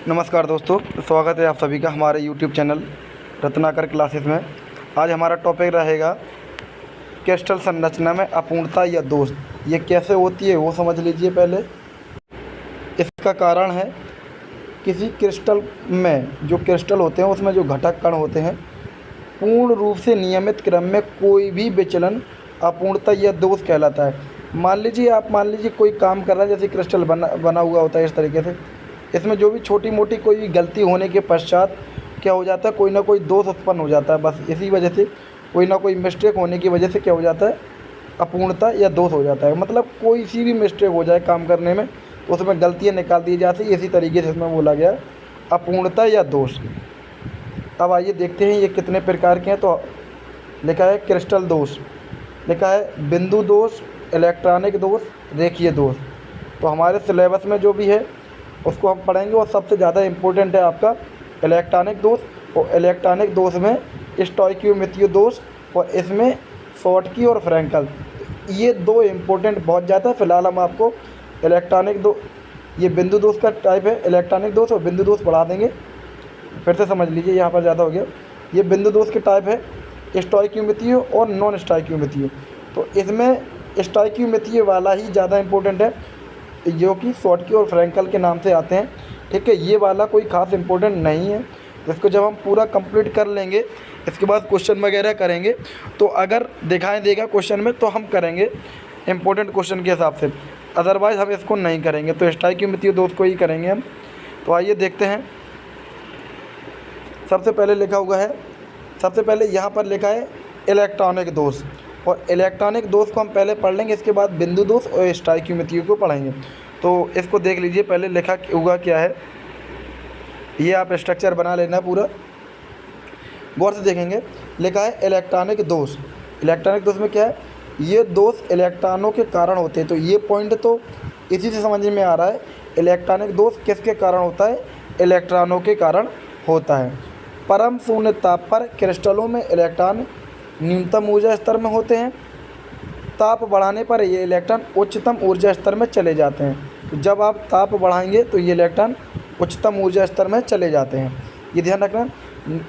नमस्कार दोस्तों, स्वागत है आप सभी का हमारे YouTube चैनल रत्नाकर क्लासेस में। आज हमारा टॉपिक रहेगा क्रिस्टल संरचना में अपूर्णता या दोष। ये कैसे होती है वो समझ लीजिए पहले। इसका कारण है किसी क्रिस्टल में जो क्रिस्टल होते हैं उसमें जो घटक कण होते हैं पूर्ण रूप से नियमित क्रम में कोई भी विचलन अपूर्णता या दोष कहलाता है। मान लीजिए कोई काम कर रहा है, जैसे क्रिस्टल बना हुआ होता है इस तरीके से। इसमें जो भी छोटी मोटी कोई गलती होने के पश्चात क्या हो जाता है, कोई ना कोई दोष उत्पन्न हो जाता है। बस इसी वजह से कोई ना कोई मिस्टेक होने की वजह से क्या हो जाता है, अपूर्णता या दोष हो जाता है। मतलब कोई सी भी मिस्टेक हो जाए काम करने में तो उसमें गलतियाँ निकाल दी जाती है। इसी तरीके से इसमें बोला गया अपूर्णता या दोष। अब आइए देखते हैं ये कितने प्रकार के हैं। तो लिखा है क्रिस्टल दोष, लिखा है बिंदु दोष, इलेक्ट्रॉनिक दोष, रेखीय दोष। तो हमारे सिलेबस में जो भी है उसको हम पढ़ेंगे और सबसे ज़्यादा इम्पोर्टेंट है आपका इलेक्ट्रॉनिक दोष। और इलेक्ट्रॉनिक दोष में स्टोइकियोमेट्रिक दोष और इसमें शॉर्टकी और फ्रैंकल, ये दो इम्पोर्टेंट बहुत ज़्यादा है। फिलहाल हम आपको इलेक्ट्रॉनिक दो, ये बिंदु दोष का टाइप है इलेक्ट्रॉनिक दोष, और बिंदु दोष पढ़ा देंगे। फिर से समझ लीजिए, यहाँ पर ज़्यादा हो गया। ये बिंदु दोष के टाइप है स्टोइकियोमेट्रिक और नॉन स्टोइकियोमेट्रिक। तो इसमें स्टोइकियोमेट्रिक वाला ही ज़्यादा इम्पोर्टेंट है, जो कि शॉर्टकी और फ्रैंकल के नाम से आते हैं। ठीक है, ये वाला कोई ख़ास इम्पोर्टेंट नहीं है। इसको जब हम पूरा कंप्लीट कर लेंगे इसके बाद क्वेश्चन वगैरह करेंगे, तो अगर दिखाई देगा क्वेश्चन में तो हम करेंगे इम्पोर्टेंट क्वेश्चन के हिसाब से, अदरवाइज़ हम इसको नहीं करेंगे। तो स्टोइकियोमेट्रिक दोष को ही करेंगे हम। तो आइए देखते हैं। सबसे पहले लिखा हुआ है, सबसे पहले यहाँ पर लिखा है इलेक्ट्रॉनिक दोष, और इलेक्ट्रॉनिक दोष को हम पहले पढ़ लेंगे, इसके बाद बिंदु दोष और स्टोइकियोमेट्रिक को पढ़ेंगे। तो इसको देख लीजिए पहले लिखा हुआ क्या है, ये आप स्ट्रक्चर बना लेना पूरा, गौर से देखेंगे। लिखा है इलेक्ट्रॉनिक दोष। इलेक्ट्रॉनिक दोष में क्या है, ये दोष इलेक्ट्रॉनों के कारण होते हैं। तो ये पॉइंट तो इसी से समझ में आ रहा है, इलेक्ट्रॉनिक दोष किसके कारण होता है, इलेक्ट्रॉनों के कारण होता है। परम शून्य ताप पर क्रिस्टलों में इलेक्ट्रॉन न्यूनतम ऊर्जा स्तर में होते हैं। ताप बढ़ाने पर ये इलेक्ट्रॉन उच्चतम ऊर्जा स्तर में चले जाते हैं। तो जब आप ताप बढ़ाएंगे तो ये इलेक्ट्रॉन उच्चतम ऊर्जा स्तर में चले जाते हैं, ये ध्यान रखना।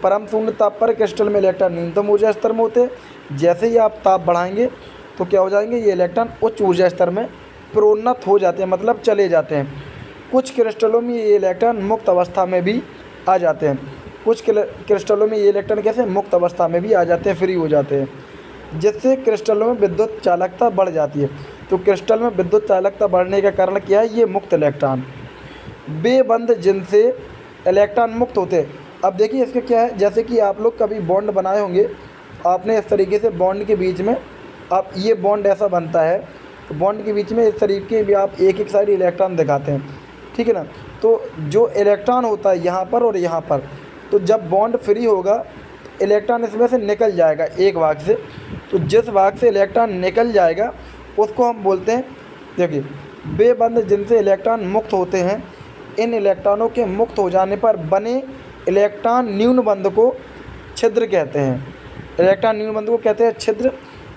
परम शून्य ताप पर क्रिस्टल में इलेक्ट्रॉन न्यूनतम ऊर्जा स्तर में होते हैं। जैसे ही आप ताप बढ़ाएंगे तो क्या हो जाएंगे, ये इलेक्ट्रॉन उच्च ऊर्जा स्तर में प्रोन्नत हो जाते हैं, मतलब चले जाते हैं। कुछ क्रिस्टलों में ये इलेक्ट्रॉन मुक्त अवस्था में भी आ जाते हैं। कुछ क्रिस्टलों में ये इलेक्ट्रॉन कैसे मुक्त अवस्था में भी आ जाते हैं, फ्री हो जाते हैं, जिससे क्रिस्टलों में विद्युत चालकता बढ़ जाती है। तो क्रिस्टल में विद्युत चालकता बढ़ने का कारण क्या है, ये मुक्त इलेक्ट्रॉन। बेबंद जिनसे इलेक्ट्रॉन मुक्त होते हैं। अब देखिए इसके क्या है, जैसे कि आप लोग कभी बॉन्ड बनाए होंगे, आपने इस तरीके से बॉन्ड के बीच में, आप ये बॉन्ड ऐसा बनता है, तो बॉन्ड के बीच में इस तरीके भी आप एक एक साइड इलेक्ट्रॉन दिखाते हैं, ठीक है ना। तो जो इलेक्ट्रॉन होता है यहाँ पर और यहाँ पर, तो जब बॉन्ड फ्री होगा इलेक्ट्रॉन इसमें से निकल जाएगा एक भाग से। तो जिस भाग से इलेक्ट्रॉन निकल जाएगा उसको हम बोलते हैं, देखिए, बेबंद जिनसे इलेक्ट्रॉन मुक्त होते हैं। इन इलेक्ट्रॉनों के मुक्त हो जाने पर बने इलेक्ट्रॉन न्यून बंध को छिद्र कहते हैं। इलेक्ट्रॉन न्यून बंध को कहते हैं छिद्र।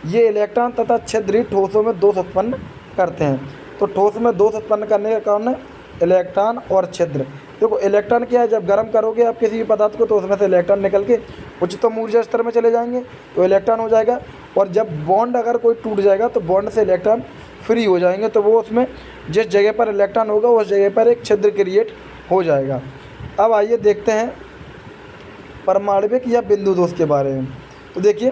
ये इलेक्ट्रॉन तथा छिद्र ही ठोसों में दोष उत्पन्न करते हैं। तो ठोस में दोष उत्पन्न करने का कारण है इलेक्ट्रॉन और छिद्र। देखो इलेक्ट्रॉन क्या है, जब गर्म करोगे आप किसी भी पदार्थ को तो उसमें से इलेक्ट्रॉन निकल के उच्चतम ऊर्जा स्तर में चले जाएंगे, तो इलेक्ट्रॉन हो जाएगा। और जब बॉन्ड अगर कोई टूट जाएगा तो बॉन्ड से इलेक्ट्रॉन फ्री हो जाएंगे, तो वो उसमें जिस जगह पर इलेक्ट्रॉन होगा उस जगह पर एक छिद्र क्रिएट हो जाएगा। अब आइए देखते हैं परमाणविक या बिंदु दोष के बारे में। तो देखिए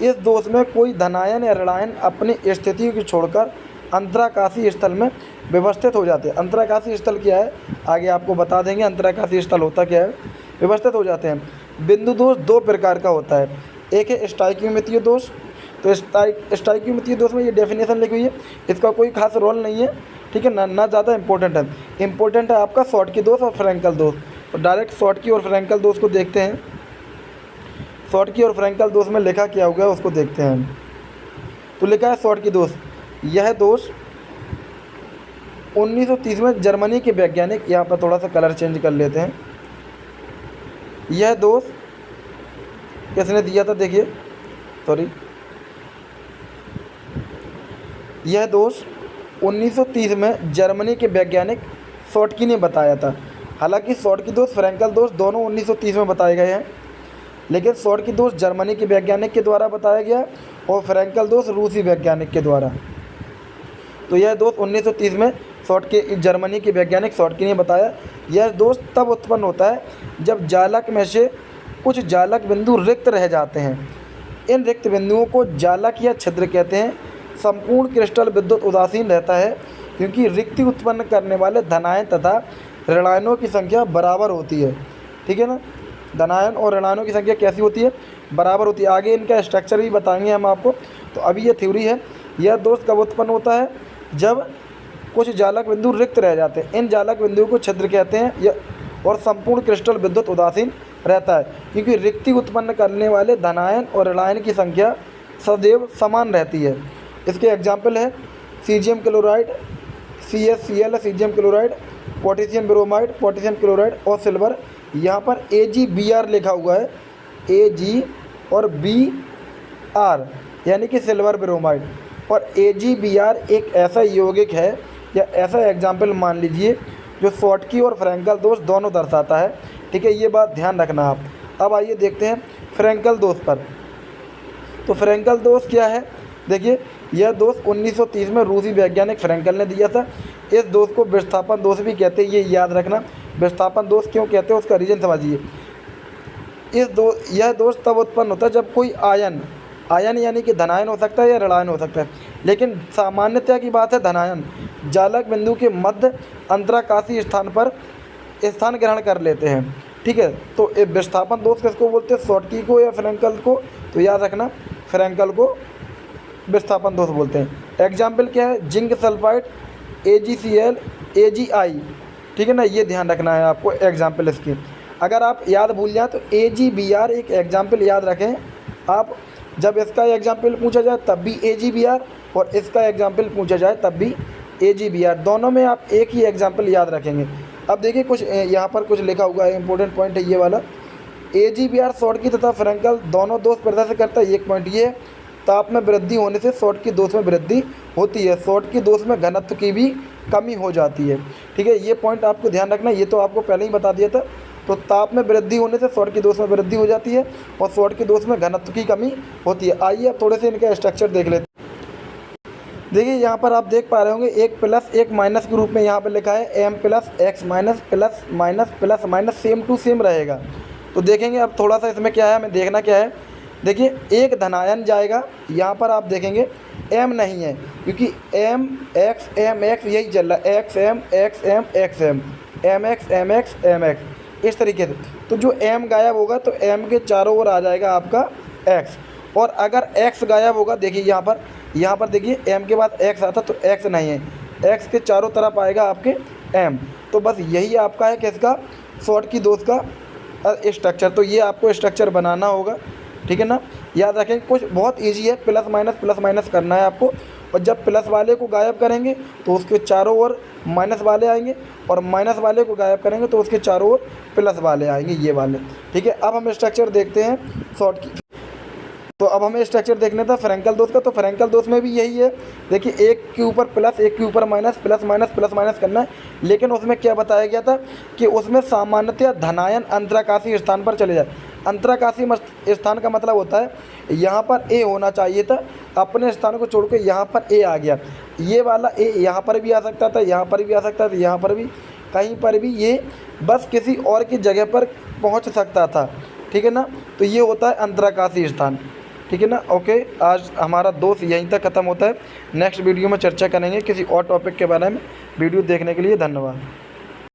इस दोष में कोई धनायन या ऋणायन अपनी स्थिति को छोड़कर अंतराकाशीय स्थल में व्यवस्थित हो जाते हैं। अंतराकाशीय स्थल क्या है, आगे आपको बता देंगे अंतराकाशीय स्थल होता क्या है। व्यवस्थित हो जाते हैं। बिंदु दोष दो प्रकार का होता है, एक है स्टोइकियोमेट्रिक दोष। तो स्टोइकियोमेट्रिक दोष में ये डेफिनेशन लिखी हुई है, इसका कोई खास रोल नहीं है, ठीक है ना ज़्यादा इंपॉर्टेंट है। इंपॉर्टेंट है आपका शॉर्टकी दोष और फ्रैंकल दोष। तो डायरेक्ट शॉर्टकी और फ्रैंकल दोष को देखते हैं। शॉर्टकी और फ्रैंकल दोष में लिखा क्या हुआ है उसको देखते हैं। तो लिखा है शॉर्टकी दोष, यह दोष 1930 में जर्मनी के वैज्ञानिक, यहाँ पर थोड़ा सा कलर चेंज कर लेते हैं। यह दोष किसने दिया था, देखिए सॉरी, यह दोष 1930 में जर्मनी के वैज्ञानिक शॉर्टकी ने बताया था। हालांकि शॉर्टकी दोष, फ्रैंकल दोष दोनों 1930 में बताए गए हैं, लेकिन शॉर्टकी दोष जर्मनी के वैज्ञानिक के द्वारा बताया गया और फ्रैंकल दोष रूसी वैज्ञानिक के द्वारा। तो यह दोष 1930 में शॉर्टकी, जर्मनी के वैज्ञानिक शॉर्टकी ने बताया। यह दोष तब उत्पन्न होता है जब जालक में से कुछ जालक बिंदु रिक्त रह जाते हैं। इन रिक्त बिंदुओं को जालक या छिद्र कहते हैं। संपूर्ण क्रिस्टल विद्युत उदासीन रहता है क्योंकि रिक्ति उत्पन्न करने वाले धनायन तथा ऋणायनों की संख्या बराबर होती है। ठीक है ना, धनायन और ऋणायनों की संख्या कैसी होती है? बराबर होती है। आगे इनका स्ट्रक्चर भी बताएंगे हम आपको। तो अभी ये थ्योरी है। यह दोष कब उत्पन्न होता है? जब कुछ जालक बिंदु रिक्त रह जाते हैं। इन जालक बिंदुओं को छिद्र कहते हैं और संपूर्ण क्रिस्टल विद्युत उदासीन रहता है क्योंकि रिक्ति उत्पन्न करने वाले धनायन और ऋणायन की संख्या सदैव समान रहती है। इसके एग्जाम्पल है caesium chloride, CaCl caesium chloride, potassium bromide, potassium chloride और सिल्वर। यहाँ पर AgBr लिखा हुआ है, Ag और Br यानी कि सिल्वर ब्रोमाइड। और AgBr एक ऐसा यौगिक है या ऐसा एग्जाम्पल मान लीजिए जो शॉर्टकी और फ्रैंकल दोष दोनों दर्शाता है। ठीक है, ये बात ध्यान रखना आप। अब आइए देखते हैं फ्रैंकल दोष पर। तो फ्रैंकल दोष क्या है? देखिए, यह दोष 1930 में रूसी वैज्ञानिक फ्रैंकल ने दिया था। इस दोष को विस्थापन दोष भी कहते हैं, ये याद रखना। विस्थापन दोष क्यों कहते हैं उसका रीज़न समझिए। यह दोष तब उत्पन्न होता है जब कोई आयन यानी कि धनायन हो सकता है या ऋणायन हो सकता है, लेकिन सामान्यतया की बात है धनायन जालक बिंदु के मध्य अंतराकाशीय स्थान पर स्थान ग्रहण कर लेते हैं। ठीक है, तो ये विस्थापन दोष किसको बोलते हैं? शॉर्टकी को या फ्रैंकल को? तो याद रखना, फ्रैंकल को विस्थापन दोष बोलते हैं। एग्जाम्पल क्या है? Zinc sulphide, AgCl, Agi। ठीक है ना, ये ध्यान रखना है आपको एग्जाम्पल इसकी। अगर आप याद भूल जाए तो AgBr एक एग्जाम्पल याद रखें आप। जब इसका एग्जाम्पल पूछा जाए तब भी AgBr और इसका एग्जाम्पल पूछा जाए तब भी AgBr, दोनों में आप एक ही एग्जाम्पल याद रखेंगे। अब देखिए, कुछ यहाँ पर कुछ लिखा हुआ है, इंपॉर्टेंट पॉइंट है ये वाला। AgBr शॉर्टकी तथा फ्रैंकल दोनों दोष प्रदर्शित करता है। एक पॉइंट ये है, ताप में वृद्धि होने से शॉर्टकी दोष में वृद्धि होती है। शॉर्टकी दोष में घनत्व की भी कमी हो जाती है। ठीक है, ये पॉइंट आपको ध्यान रखना। ये तो आपको पहले ही बता दिया था। तो ताप में वृद्धि होने से शॉर्टकी दोष में वृद्धि हो जाती है और शॉर्टकी दोष में घनत्व की कमी होती है। आइए अब थोड़े से इनका स्ट्रक्चर देख लेते हैं। देखिए, यहाँ पर आप देख पा रहे होंगे एक प्लस एक माइनस के रूप में यहाँ पर लिखा है m plus x minus plus minus plus minus same to same रहेगा। तो देखेंगे अब थोड़ा सा इसमें क्या है, हमें देखना क्या है। देखिए, एक धनायन जाएगा, यहाँ पर आप देखेंगे m नहीं है क्योंकि m x m x यही चल रहा है, xm xm xm mx mx mx इस तरीके से। तो जो m गायब होगा तो m के चारों ओर आ जाएगा आपका x, और अगर x गायब होगा, देखिए यहाँ पर देखिए m के बाद x आता तो x नहीं है, x के चारों तरफ आएगा आपके m। तो बस यही आपका है किसका? शॉर्टकी दोष का स्ट्रक्चर। तो ये आपको स्ट्रक्चर बनाना होगा। ठीक है ना, याद रखें, कुछ बहुत इजी है, प्लस माइनस करना है आपको। और जब प्लस वाले को गायब करेंगे तो उसके चारों ओर माइनस वाले आएंगे, और माइनस वाले को गायब करेंगे तो उसके चारों ओर प्लस वाले आएंगे, ये वाले। ठीक है, अब हम स्ट्रक्चर देखते हैं शॉर्टकी। तो अब हमें स्ट्रक्चर देखना था फ्रैंकल दोष का। तो फ्रैंकल दोष में भी यही है। देखिए, एक के ऊपर प्लस, एक के ऊपर माइनस, प्लस माइनस करना है। लेकिन उसमें क्या बताया गया था कि उसमें सामान्यतः धनायन अंतराकाशीय स्थान पर चले जाए। अंतराकाशीय स्थान का मतलब होता है यहाँ पर A होना चाहिए था, अपने स्थान को छोड़ के यहाँ पर A आ गया। ये वाला A यहाँ पर भी आ सकता था, यहाँ पर भी आ सकता था, यहाँ पर भी, कहीं पर भी ये बस किसी और की जगह पर पहुँच सकता था। ठीक है ना, तो ये होता है अंतराकाशीय स्थान। ठीक है ना, ओके। आज हमारा दोष यहीं तक ख़त्म होता है। नेक्स्ट वीडियो में चर्चा करेंगे किसी और टॉपिक के बारे में। वीडियो देखने के लिए धन्यवाद।